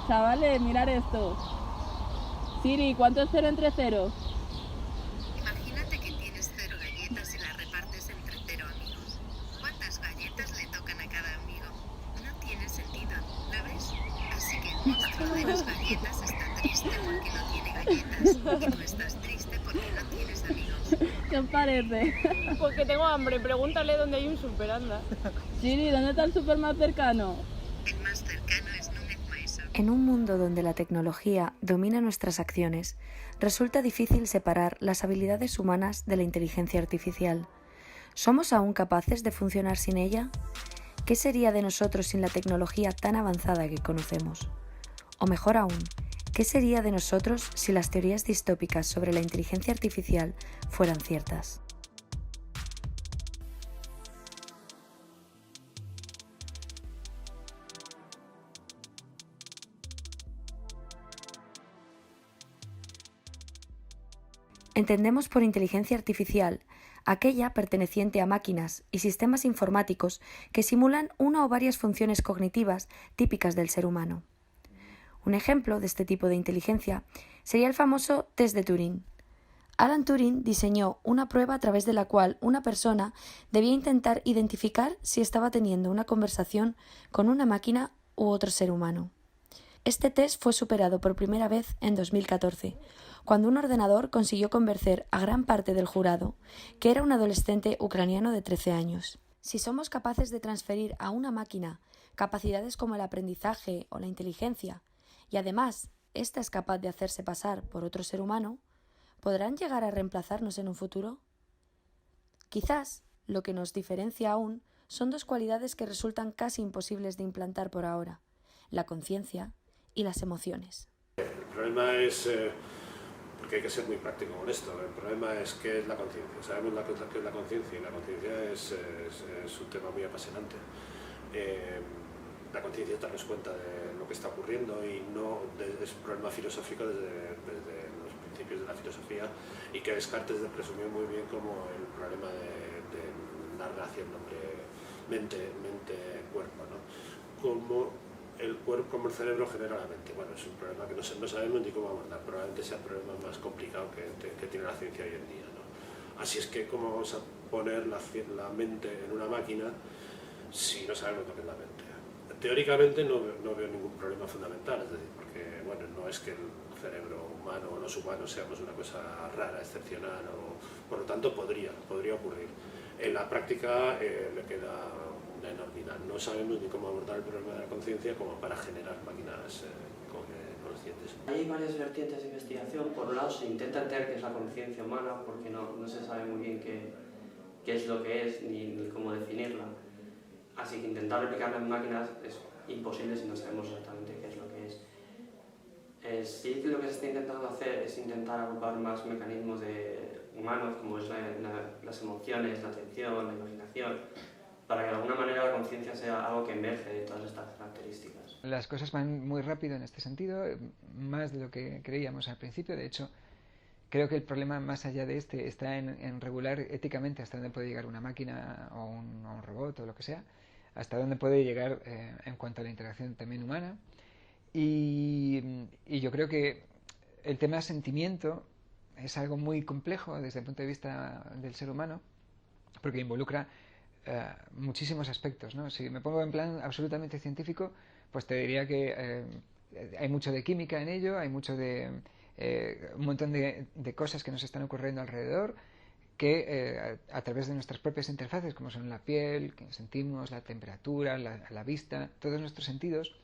chavales, mirar esto. Siri, ¿cuánto es 0 entre 0? Imagínate que tienes 0 galletas y las repartes entre 0 amigos. ¿Cuántas galletas le tocan a cada amigo? No tiene sentido, ¿lo ves? Así que el monstruo de las galletas está triste porque no tiene galletas. Y tú estás triste porque no tienes amigos. ¿Qué os parece? Porque tengo hambre, pregúntale dónde hay un super, anda. Siri, ¿dónde está el súper más cercano? El más cercano es Núñez Maestro. En un mundo donde la tecnología domina nuestras acciones, resulta difícil separar las habilidades humanas de la inteligencia artificial. ¿Somos aún capaces de funcionar sin ella? ¿Qué sería de nosotros sin la tecnología tan avanzada que conocemos? O mejor aún, ¿qué sería de nosotros si las teorías distópicas sobre la inteligencia artificial fueran ciertas? Entendemos por inteligencia artificial aquella perteneciente a máquinas y sistemas informáticos que simulan una o varias funciones cognitivas típicas del ser humano. Un ejemplo de este tipo de inteligencia sería el famoso test de Turing. Alan Turing diseñó una prueba a través de la cual una persona debía intentar identificar si estaba teniendo una conversación con una máquina u otro ser humano. Este test fue superado por primera vez en 2014, cuando un ordenador consiguió convencer a gran parte del jurado que era un adolescente ucraniano de 13 años. Si somos capaces de transferir a una máquina capacidades como el aprendizaje o la inteligencia, y además ésta es capaz de hacerse pasar por otro ser humano, ¿podrán llegar a reemplazarnos en un futuro? Quizás lo que nos diferencia aún son dos cualidades que resultan casi imposibles de implantar por ahora: la conciencia y las emociones. El problema es, porque hay que ser muy práctico con esto, el problema es qué es la conciencia. Sabemos qué es la conciencia, y la conciencia es un tema muy apasionante. La conciencia es darnos cuenta de lo que está ocurriendo y no es un problema filosófico desde los principios de la filosofía, y que Descartes presumió muy bien como el problema de la relación entre mente-cuerpo, ¿no? Como el cuerpo, como el cerebro genera la mente. Bueno, es un problema que no sabemos ni cómo abordar, probablemente sea el problema más complicado que tiene la ciencia hoy en día, ¿no? Así es que, ¿cómo vamos a poner la mente en una máquina si no sabemos lo que es la mente? Teóricamente no veo ningún problema fundamental, es decir, porque bueno, no es que el cerebro humano o los humanos seamos una cosa rara, excepcional, por lo tanto podría ocurrir. En la práctica le queda una enormidad. No sabemos ni cómo abordar el problema de la conciencia como para generar máquinas conscientes. Hay varias vertientes de investigación. Por un lado se intenta entender qué es la conciencia humana, porque no se sabe muy bien qué es lo que es ni cómo definirla. Así que intentar replicarla en máquinas es imposible si no sabemos exactamente qué es lo que es. Sí, lo que se está intentando hacer es intentar agrupar más mecanismos humanos, como es las emociones, la atención, la imaginación, para que de alguna manera la conciencia sea algo que emerge de todas estas características. Las cosas van muy rápido en este sentido, más de lo que creíamos al principio. De hecho, creo que el problema más allá de este está en regular éticamente hasta dónde puede llegar una máquina o un robot o lo que sea, hasta dónde puede llegar en cuanto a la interacción también humana. Y yo creo que el tema de sentimiento es algo muy complejo desde el punto de vista del ser humano, porque involucra muchísimos aspectos, ¿no? Si me pongo en plan absolutamente científico, pues te diría que hay mucho de química en ello, hay mucho de un montón de cosas que nos están ocurriendo alrededor, que a través de nuestras propias interfaces, como son la piel, que sentimos, la temperatura, la vista, todos nuestros sentidos,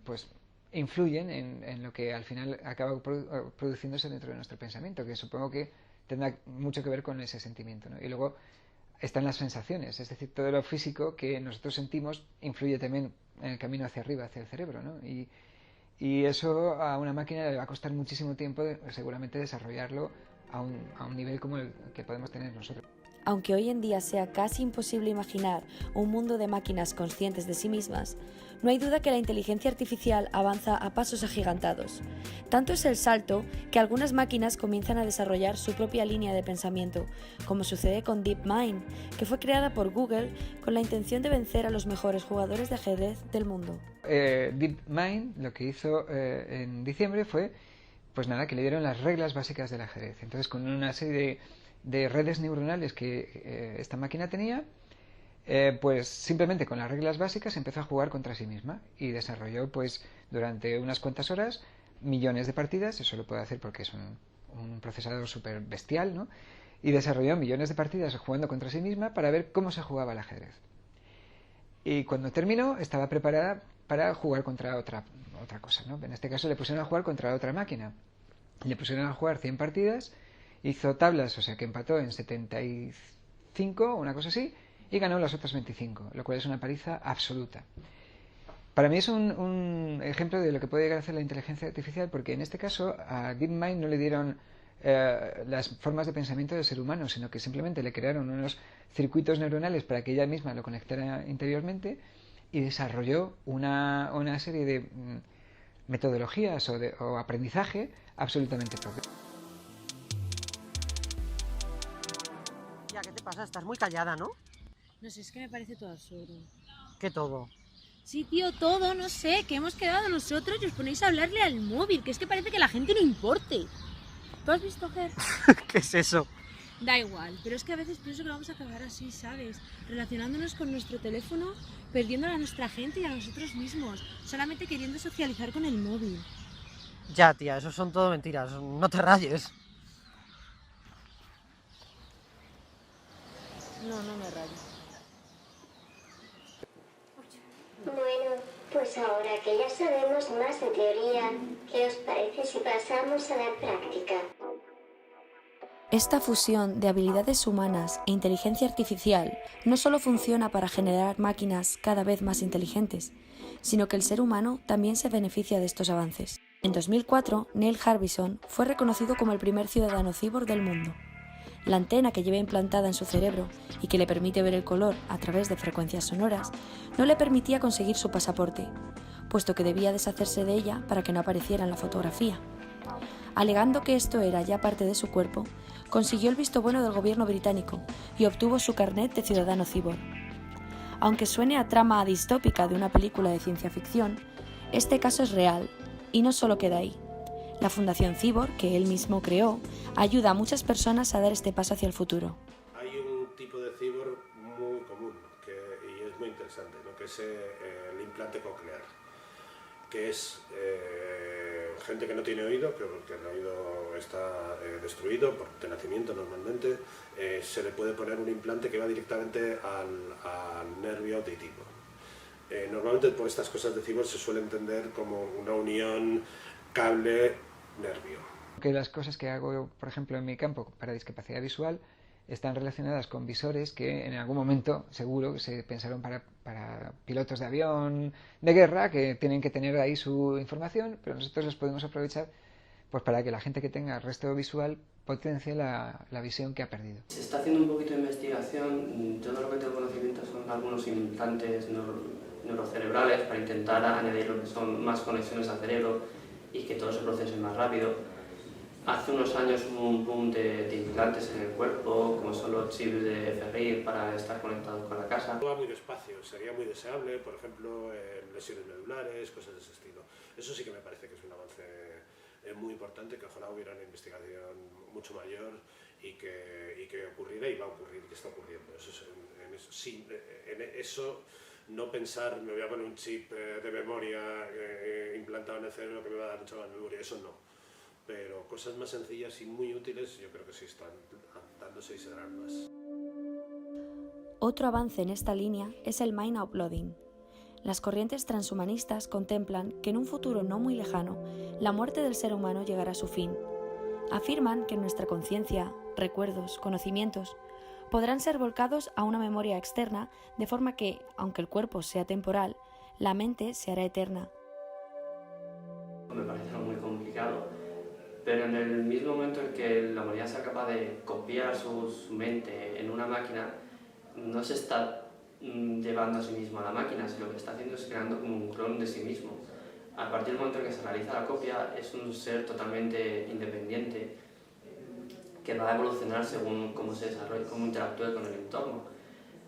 pues influyen en lo que al final acaba produciéndose dentro de nuestro pensamiento, que supongo que tendrá mucho que ver con ese sentimiento, ¿no? Y luego están las sensaciones, es decir, todo lo físico que nosotros sentimos influye también en el camino hacia arriba, hacia el cerebro, ¿no? Y eso a una máquina le va a costar muchísimo tiempo seguramente desarrollarlo a un nivel como el que podemos tener nosotros. Aunque hoy en día sea casi imposible imaginar un mundo de máquinas conscientes de sí mismas, no hay duda que la inteligencia artificial avanza a pasos agigantados. Tanto es el salto que algunas máquinas comienzan a desarrollar su propia línea de pensamiento, como sucede con DeepMind, que fue creada por Google con la intención de vencer a los mejores jugadores de ajedrez del mundo. DeepMind lo que hizo en diciembre fue, pues nada, que le dieron las reglas básicas del ajedrez. Entonces, con una serie de redes neuronales que esta máquina tenía, pues simplemente con las reglas básicas empezó a jugar contra sí misma y desarrolló pues durante unas cuantas horas millones de partidas. Eso lo puede hacer porque es un procesador súper bestial, ¿no? Y desarrolló millones de partidas jugando contra sí misma para ver cómo se jugaba el ajedrez. Y cuando terminó estaba preparada para jugar contra otra cosa, ¿no? En este caso le pusieron a jugar contra otra máquina. Le pusieron a jugar 100 partidas, hizo tablas, o sea que empató en 75, una cosa así, y ganó las otras 25, lo cual es una paliza absoluta. Para mí es un ejemplo de lo que puede llegar a hacer la inteligencia artificial, porque en este caso a DeepMind no le dieron las formas de pensamiento del ser humano, sino que simplemente le crearon unos circuitos neuronales para que ella misma lo conectara interiormente y desarrolló una serie de metodologías o aprendizaje absolutamente propio. Ya, ¿qué te pasa? Estás muy callada, ¿no? No sé, es que me parece todo absurdo. ¿Qué todo? Sí, tío, todo, no sé, que hemos quedado nosotros y os ponéis a hablarle al móvil, que es que parece que la gente no importe. ¿Tú has visto Her? ¿Qué es eso? Da igual, pero es que a veces pienso que vamos a acabar así, ¿sabes? Relacionándonos con nuestro teléfono, perdiéndole a nuestra gente y a nosotros mismos, solamente queriendo socializar con el móvil. Ya, tía, eso son todo mentiras, no te rayes. No me rayo. Bueno, pues ahora que ya sabemos más de teoría, ¿qué os parece si pasamos a la práctica? Esta fusión de habilidades humanas e inteligencia artificial no solo funciona para generar máquinas cada vez más inteligentes, sino que el ser humano también se beneficia de estos avances. En 2004, Neil Harbisson fue reconocido como el primer ciudadano cíborg del mundo. La antena que lleva implantada en su cerebro y que le permite ver el color a través de frecuencias sonoras no le permitía conseguir su pasaporte, puesto que debía deshacerse de ella para que no apareciera en la fotografía. Alegando que esto era ya parte de su cuerpo, consiguió el visto bueno del gobierno británico y obtuvo su carnet de ciudadano cíborg. Aunque suene a trama distópica de una película de ciencia ficción, este caso es real y no solo queda ahí. La Fundación Cyborg, que él mismo creó, ayuda a muchas personas a dar este paso hacia el futuro. Hay un tipo de cyborg muy común y es muy interesante, ¿no? Que es el implante coclear, que es gente que no tiene oído, porque el oído está destruido de nacimiento normalmente, se le puede poner un implante que va directamente al nervio auditivo. Normalmente por estas cosas de cyborg se suele entender como una unión cable-nervio. Que las cosas que hago, por ejemplo, en mi campo para discapacidad visual están relacionadas con visores que en algún momento seguro se pensaron para pilotos de avión de guerra que tienen que tener ahí su información, pero nosotros los podemos aprovechar pues para que la gente que tenga resto visual potencie la visión que ha perdido. Se está haciendo un poquito de investigación. Yo de lo que tengo conocimiento son algunos implantes neurocerebrales para intentar añadir lo que son más conexiones al cerebro y que todo se procese más rápido. Hace unos años hubo un boom de implantes en el cuerpo, como son los chips de Ferri para estar conectados con la casa. Va muy despacio, sería muy deseable, por ejemplo, lesiones medulares, cosas de ese estilo. Eso sí que me parece que es un avance muy importante, que ojalá hubiera una investigación mucho mayor y que ocurriera y va a ocurrir, que está ocurriendo. Eso no pensar, me voy a poner un chip de memoria implantado en el cerebro que me va a dar mucha más memoria, eso no. Pero cosas más sencillas y muy útiles yo creo que sí están dándose y se darán más. Otro avance en esta línea es el mind uploading. Las corrientes transhumanistas contemplan que en un futuro no muy lejano, la muerte del ser humano llegará a su fin. Afirman que nuestra conciencia, recuerdos, conocimientos, podrán ser volcados a una memoria externa de forma que, aunque el cuerpo sea temporal, la mente se hará eterna. Me parece algo muy complicado, pero en el mismo momento en que la humanidad sea capaz de copiar su mente en una máquina, no se está llevando a sí mismo a la máquina, sino lo que está haciendo es creando como un clon de sí mismo. A partir del momento en que se realiza la copia, es un ser totalmente independiente que va a evolucionar según cómo se desarrolle, cómo interactúe con el entorno.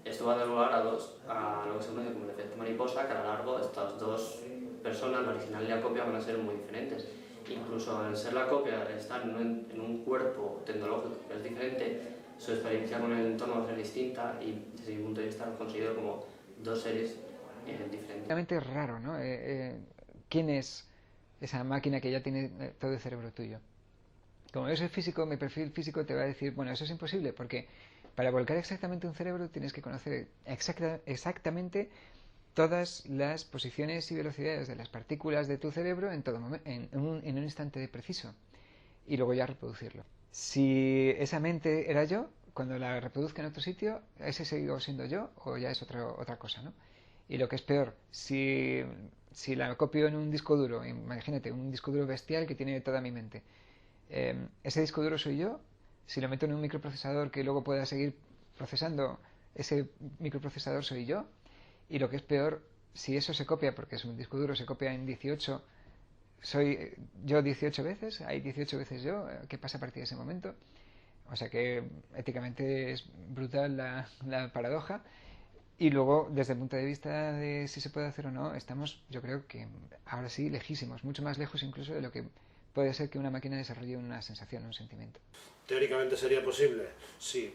Esto va a dar lugar a lo que se conoce como el efecto mariposa, que a lo largo estas dos personas, la original y la copia, van a ser muy diferentes. Incluso al ser la copia, estar en un cuerpo tecnológico que es diferente, su experiencia con el entorno va a ser distinta y desde mi punto de vista lo considero como dos seres diferentes. Realmente es raro, ¿no? ¿Quién es esa máquina que ya tiene todo el cerebro tuyo? Como yo soy físico, mi perfil físico te va a decir, bueno, eso es imposible, porque para volcar exactamente un cerebro tienes que conocer exactamente todas las posiciones y velocidades de las partículas de tu cerebro en un instante preciso, y luego ya reproducirlo. Si esa mente era yo, cuando la reproduzca en otro sitio, ese sigo siendo yo o ya es otra cosa, ¿no? Y lo que es peor, si la copio en un disco duro, imagínate, un disco duro bestial que tiene toda mi mente, ese disco duro soy yo. Si lo meto en un microprocesador que luego pueda seguir procesando, ese microprocesador soy yo. Y lo que es peor, si eso se copia, porque es un disco duro, se copia en 18, soy yo 18 veces, hay 18 veces yo, ¿qué pasa a partir de ese momento? O sea que éticamente es brutal la paradoja. Y luego, desde el punto de vista de si se puede hacer o no, estamos, yo creo que ahora sí, lejísimos, mucho más lejos incluso de lo que puede ser que una máquina desarrolle una sensación, un sentimiento. ¿Teóricamente sería posible? Sí.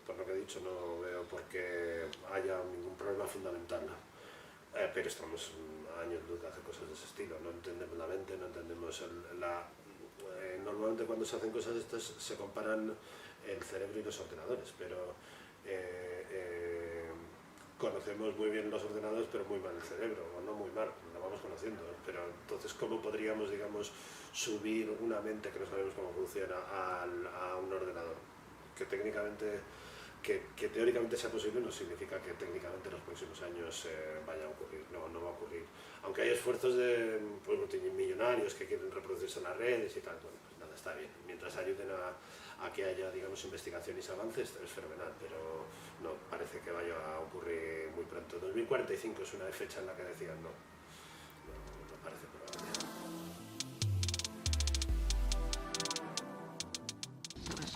Por lo que he dicho, no veo por qué haya ningún problema fundamental. Pero estamos años luz de hacer cosas de ese estilo. No entendemos la mente, no entendemos normalmente cuando se hacen cosas de estas se comparan el cerebro y los ordenadores, pero conocemos muy bien los ordenadores, pero muy mal el cerebro, o no muy mal, lo vamos conociendo. Pero entonces, ¿cómo podríamos, digamos, subir una mente que no sabemos cómo funciona a un ordenador? Que técnicamente, que teóricamente sea posible no significa que técnicamente en los próximos años vaya a ocurrir, no va a ocurrir. Aunque hay esfuerzos de multimillonarios que quieren reproducirse en las redes y tal, bueno, pues nada, está bien. Mientras ayuden a que haya, digamos, investigación y se avance, es fenomenal, pero no parece que vaya a ocurrir muy pronto. 2045 es una fecha en la que decían no parece probable.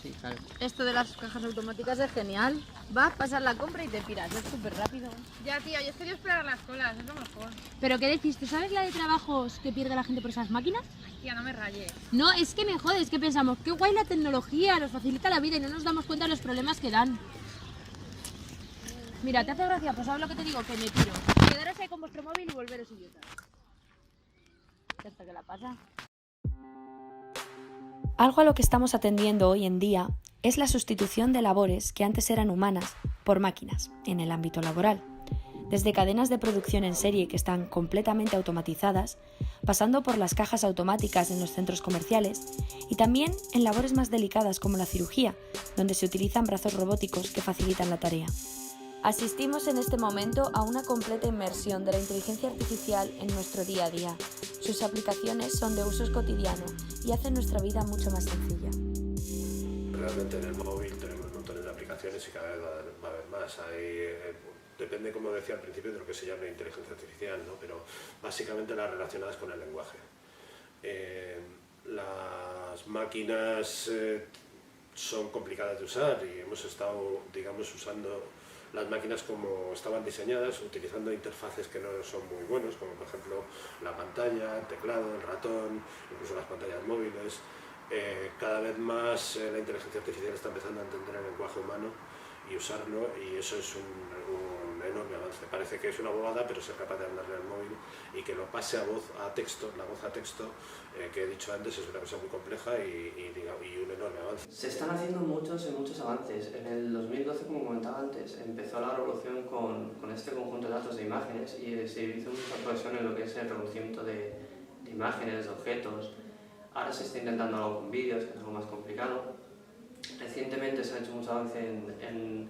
Sí, claro. Esto de las cajas automáticas es genial. Vas, pasas la compra y te piras, es súper rápido. Ya, tía, yo es que quiero esperar a las colas, es lo mejor. ¿Pero qué decís? ¿Tú sabes la de trabajos que pierde la gente por esas máquinas? Ay, tía, no me rayes. No, es que me jode, es que pensamos, qué guay la tecnología, nos facilita la vida y no nos damos cuenta de los problemas que dan. Mira, ¿te hace gracia? Pues ¿sabes lo que te digo? Que me piro. Quedaros ahí con vuestro móvil y volveros idiotas. Ya está, que la pasa. Algo a lo que estamos atendiendo hoy en día es la sustitución de labores que antes eran humanas por máquinas en el ámbito laboral, desde cadenas de producción en serie que están completamente automatizadas, pasando por las cajas automáticas en los centros comerciales y también en labores más delicadas como la cirugía, donde se utilizan brazos robóticos que facilitan la tarea. Asistimos en este momento a una completa inmersión de la inteligencia artificial en nuestro día a día. Sus aplicaciones son de uso cotidiano y hacen nuestra vida mucho más sencilla. Realmente en el móvil tenemos montones de aplicaciones y cada vez va a haber más. Depende, como decía al principio, de lo que se llama inteligencia artificial, ¿no? Pero básicamente las relacionadas con el lenguaje. Las máquinas son complicadas de usar y hemos estado, digamos, usando las máquinas como estaban diseñadas, utilizando interfaces que no son muy buenos, como por ejemplo la pantalla, el teclado, el ratón, incluso las pantallas móviles. Cada vez más la inteligencia artificial está empezando a entender el lenguaje humano y usarlo, y eso es un enorme avance. Parece que es una bobada, pero ser capaz de hablarle al móvil y que lo pase a voz a texto, la voz a texto, que he dicho antes, es una cosa muy compleja y un enorme avance. Se están haciendo muchos avances. En el 2012, como comentaba antes, empezó la revolución con este conjunto de datos de imágenes y se hizo mucha progresión en lo que es el reconocimiento de imágenes, de objetos. Ahora se está intentando algo con vídeos, que es algo más complicado. Recientemente se ha hecho mucho avance en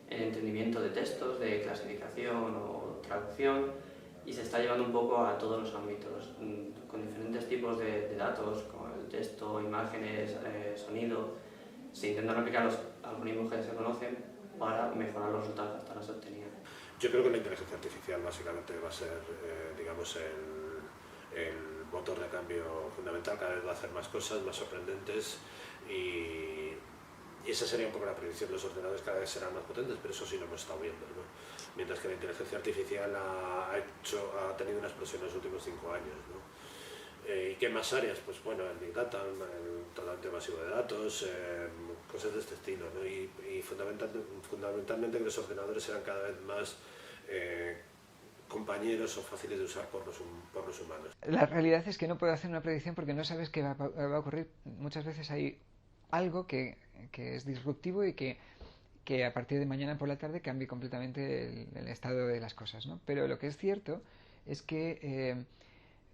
entendimiento de textos, de clasificación o traducción, y se está llevando un poco a todos los ámbitos, con diferentes tipos de datos, como el texto, imágenes, sonido. Se intentan aplicar los algoritmos que se conocen para mejorar los resultados que hasta ahora se obtenían. Yo creo que la inteligencia artificial básicamente va a ser, digamos, el motor de cambio fundamental. Cada vez va a hacer más cosas, más sorprendentes y esa sería un poco la predicción. Los ordenadores cada vez serán más potentes, pero eso sí lo hemos estado viendo, ¿no? Mientras que la inteligencia artificial ha tenido una explosión en los últimos 5 años, ¿no? ¿Y qué más áreas? Pues bueno, el Big Data, el tratamiento masivo de datos, cosas de este estilo, ¿no? Y fundamentalmente que los ordenadores serán cada vez más compañeros o fáciles de usar por los humanos. La realidad es que no puedo hacer una predicción porque no sabes qué va a ocurrir. Muchas veces hay algo que es disruptivo y que a partir de mañana por la tarde cambie completamente el estado de las cosas, ¿no? Pero lo que es cierto es que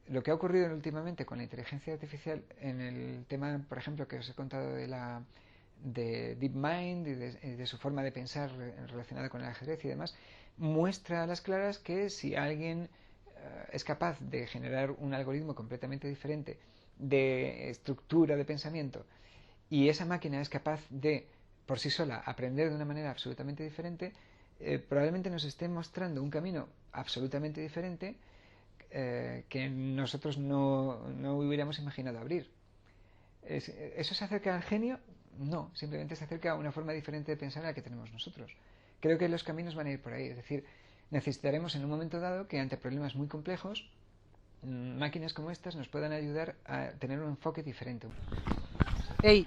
lo que ha ocurrido últimamente con la inteligencia artificial en el tema, por ejemplo, que os he contado de DeepMind y de su forma de pensar relacionada con el ajedrez y demás, muestra a las claras que si alguien es capaz de generar un algoritmo completamente diferente de estructura de pensamiento y esa máquina es capaz de, por sí sola, aprender de una manera absolutamente diferente, probablemente nos esté mostrando un camino absolutamente diferente que nosotros no hubiéramos imaginado abrir. ¿Eso se acerca al genio? No, simplemente se acerca a una forma diferente de pensar a la que tenemos nosotros. Creo que los caminos van a ir por ahí, es decir, necesitaremos en un momento dado que ante problemas muy complejos, máquinas como estas nos puedan ayudar a tener un enfoque diferente. Ey,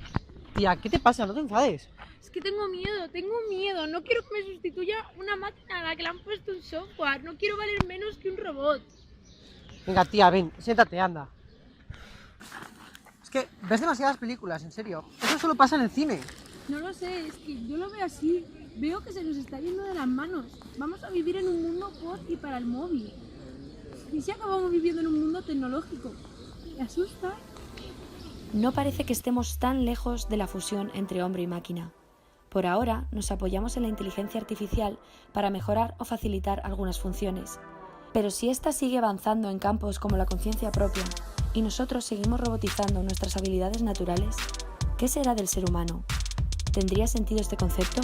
tía, ¿qué te pasa? No te enfades. Es que tengo miedo. No quiero que me sustituya una máquina a la que le han puesto un software. No quiero valer menos que un robot. Venga, tía, ven, siéntate, anda. Es que ves demasiadas películas, en serio. Eso solo pasa en el cine. No lo sé, es que yo lo veo así. Veo que se nos está yendo de las manos. Vamos a vivir en un mundo por y para el móvil. ¿Y si acabamos viviendo en un mundo tecnológico? ¿Me asusta? No parece que estemos tan lejos de la fusión entre hombre y máquina. Por ahora nos apoyamos en la inteligencia artificial para mejorar o facilitar algunas funciones. Pero si ésta sigue avanzando en campos como la conciencia propia y nosotros seguimos robotizando nuestras habilidades naturales, ¿qué será del ser humano? ¿Tendría sentido este concepto?